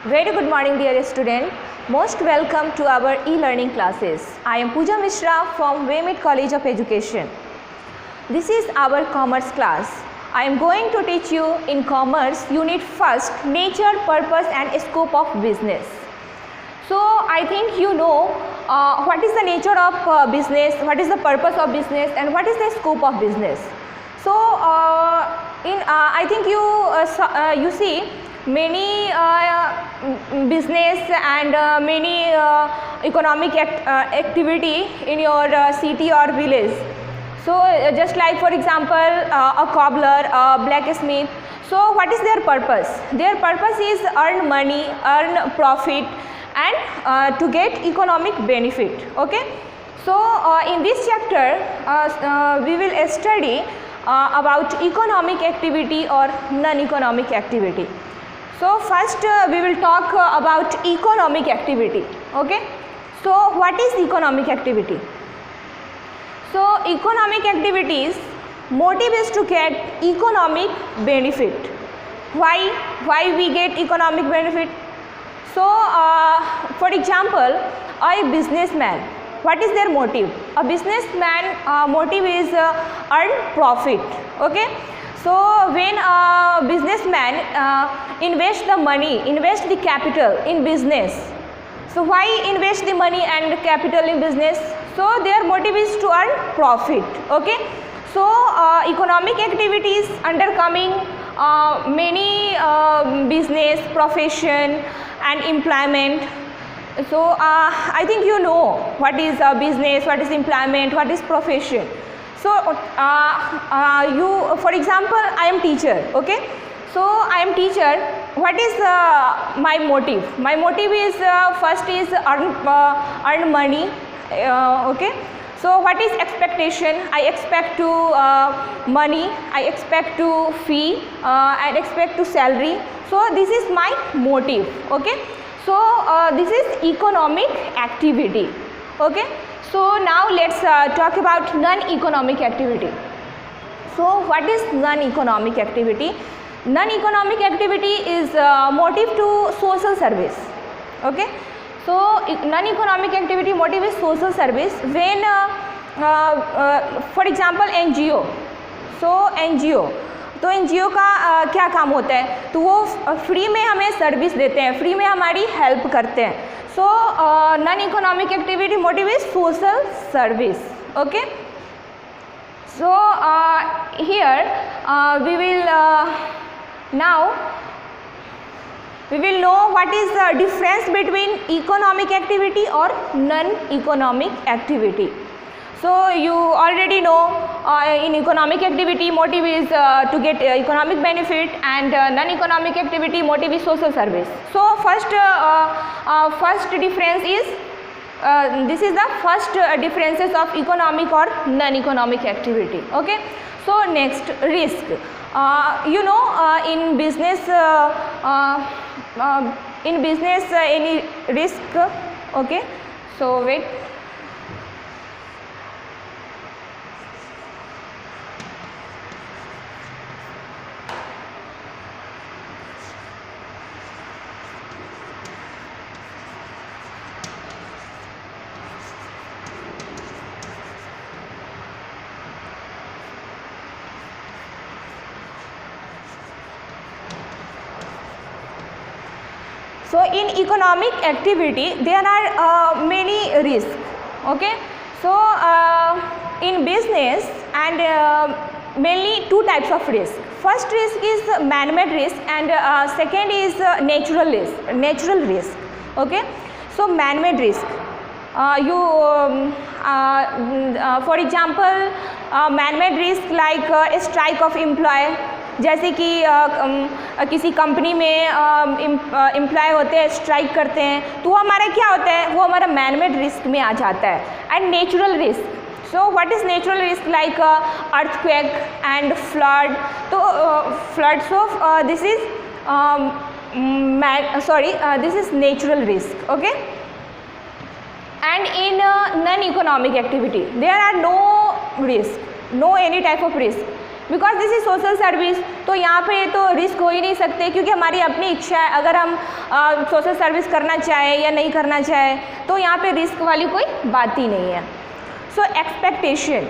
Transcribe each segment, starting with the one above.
Very good morning, dear student. Most welcome to our e-learning classes. I am Pooja Mishra from Waymit College of Education. This is our commerce class. I am going to teach you in commerce unit first, nature, purpose and scope of business. So I think you know what is the nature of business, what is the purpose of business and what is the scope of business. So I think you see many business and many economic activity in your city or village. So just like for example a cobbler, a blacksmith. So what is their purpose? Their purpose is earn money, earn profit and to get economic benefit. Okay. So in this chapter we will study about economic activity or non-economic activity. So first we will talk about economic activity. Okay. So what is economic activity? So economic activities motive is to get economic benefit. Why we get economic benefit? So for example, a businessman, what is their motive? A businessman motive is earn profit. Okay. So when a businessman invest the money, invest the capital in business. So why invest the money and capital in business? So their motive is to earn profit. Okay. So economic activities undercoming many business, profession and employment. So I think you know what is business, what is employment, what is profession. So you, for example, I am teacher. Okay. So I am teacher. What is my motive? My motive is first is earn money. Okay. So what is expectation? I expect to money, I expect to fee, I expect to salary. So this is my motive. Okay. So this is economic activity. Okay. So now let's talk about non-economic activity. So what is non-economic activity? Non-economic activity is motive to social service. Okay. So non-economic activity motive is social service. When for example NGO. So NGO, तो NGO का क्या काम होता है? तो वो free में हमें सर्विस देते हैं, फ्री में हमारी हेल्प करते हैं. So non-economic activity motive is social service. Okay. So here we will now we will know what is the difference between economic activity or non-economic activity. So you already know in economic activity motive is to get economic benefit and non-economic activity motive is social service. So first difference is this is the first differences of economic or non-economic activity. Okay. So next, risk. You know in business any risk. Okay. So wait. So in economic activity there are many risks. Okay. So in business and mainly two types of risk. First risk is man-made risk and second is natural risk. Okay. So man-made risk. For example man-made risk like a strike of employee. जैसे कि किसी company में employ होते हैं, strike करते हैं, तो वो हमारा क्या होता है? वो हमारा मैन-मेड रिस्क में आ जाता है. And natural risk. So what is natural risk? Like earthquake and flood. तो flood, so this is this is natural risk. Okay. And in non-economic activity there are no risk, no any type of risk. Because this is social service, तो यहाँ पे तो risk हो ही नहीं सकते क्योंकि हमारी अपनी इच्छा है, अगर हम सोशल सर्विस करना चाहे या नहीं करना चाहे तो यहाँ पे रिस्क वाली कोई बात ही नहीं है। So expectation,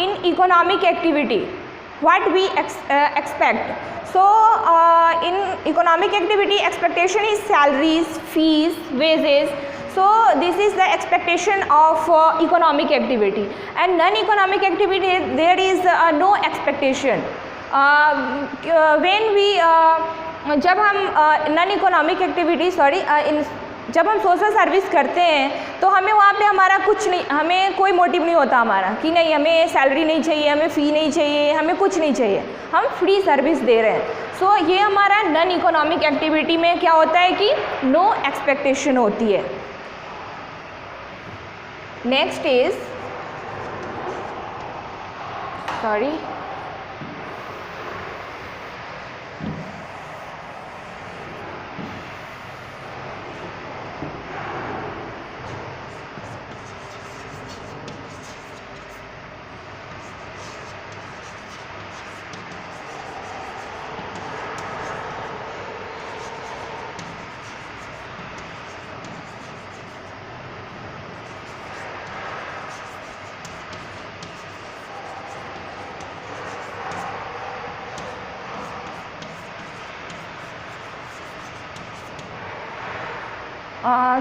in economic activity what we expect. So in economic activity expectation is salaries, fees, wages. So this is the expectation of economic activity, and non-economic activity there is no expectation. When we जब हम non economic activity जब हम social service करते हैं तो हमें वहाँ पे हमारा कुछ नहीं, हमें कोई मोटिव नहीं होता हमारा कि नहीं हमें सैलरी नहीं चाहिए, हमें फ़ी नहीं चाहिए, हमें कुछ नहीं चाहिए, हम फ्री सर्विस दे रहे हैं। सो ये हमारा नॉन इकोनॉमिक एक्टिविटी में क्या होता है कि नो एक्सपेक्टेशन होती है। Next is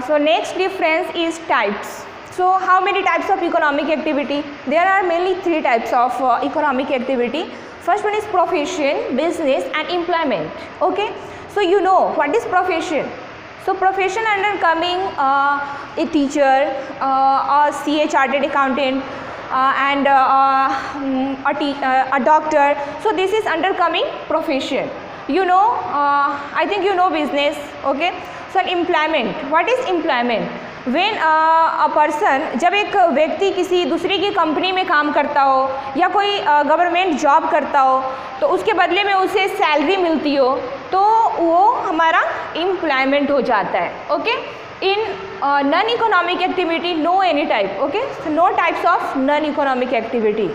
so next difference is types. So how many types of economic activity? There are mainly 3 types of economic activity. First one is profession, business and employment. Okay, so you know what is profession. So profession under coming a teacher, a CA chartered accountant, and a doctor. So this is under coming profession. You know, I think you know business. Okay, so employment, what is employment? When a person, जब एक व्यक्ति किसी दूसरी की company में काम करता हो या कोई गवर्नमेंट जॉब करता हो तो उसके बदले में उसे सैलरी मिलती हो तो वो हमारा एम्प्लॉयमेंट हो जाता है। Okay, in non economic activity no any type. Okay, no types of non economic activity.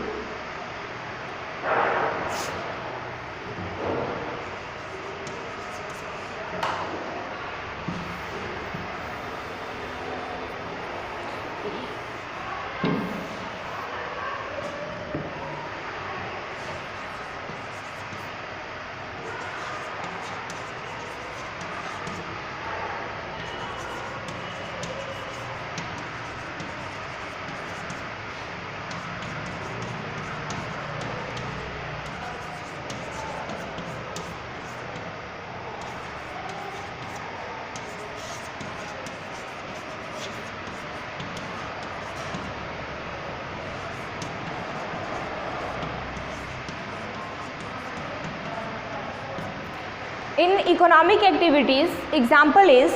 In economic activities, example is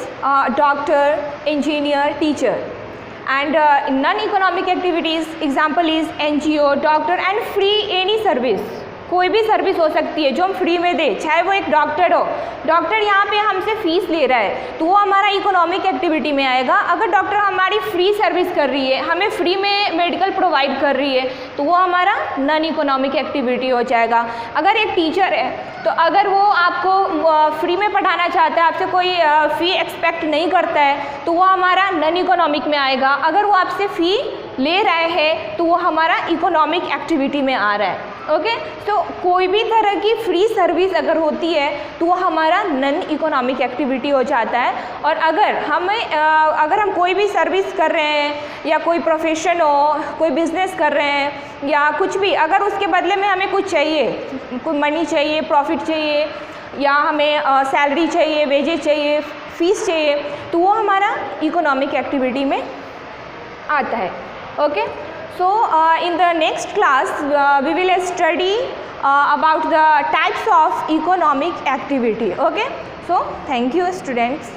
doctor, engineer, teacher, and in non-economic activities, example is NGO, doctor and free any service. कोई भी service हो सकती है जो हम free में दें, चाहे वो एक डॉक्टर हो, डॉक्टर यहाँ पे हमसे फीस ले रहा है तो वो हमारा इकोनॉमिक एक्टिविटी में आएगा। अगर डॉक्टर हमारी फ्री सर्विस कर रही है, हमें फ्री में मेडिकल प्रोवाइड कर रही है तो वो हमारा नॉन इकोनॉमिक एक्टिविटी हो जाएगा। अगर एक टीचर है तो अगर वो आपको फ्री में पढ़ाना चाहता है, आपसे कोई फ़ी एक्सपेक्ट नहीं करता है तो वो हमारा नॉन इकोनॉमिक में आएगा। अगर वो आपसे फ़ी ले रहे हैं तो वो हमारा इकोनॉमिक एक्टिविटी में आ रहा है। ओके, तो कोई भी तरह की फ्री सर्विस अगर होती है तो वो हमारा नॉन इकोनॉमिक एक्टिविटी हो जाता है। और अगर हम कोई भी सर्विस कर रहे हैं या कोई प्रोफेशन हो, कोई बिजनेस कर रहे हैं या कुछ भी, अगर उसके बदले में हमें कुछ चाहिए, कोई मनी चाहिए, प्रॉफिट चाहिए, या हमें सैलरी चाहिए, वेजेस चाहिए, फीस चाहिए, तो वो हमारा इकोनॉमिक एक्टिविटी में आता है. Okay, so in the next class we will study about the types of economic activity. Okay, so thank you students.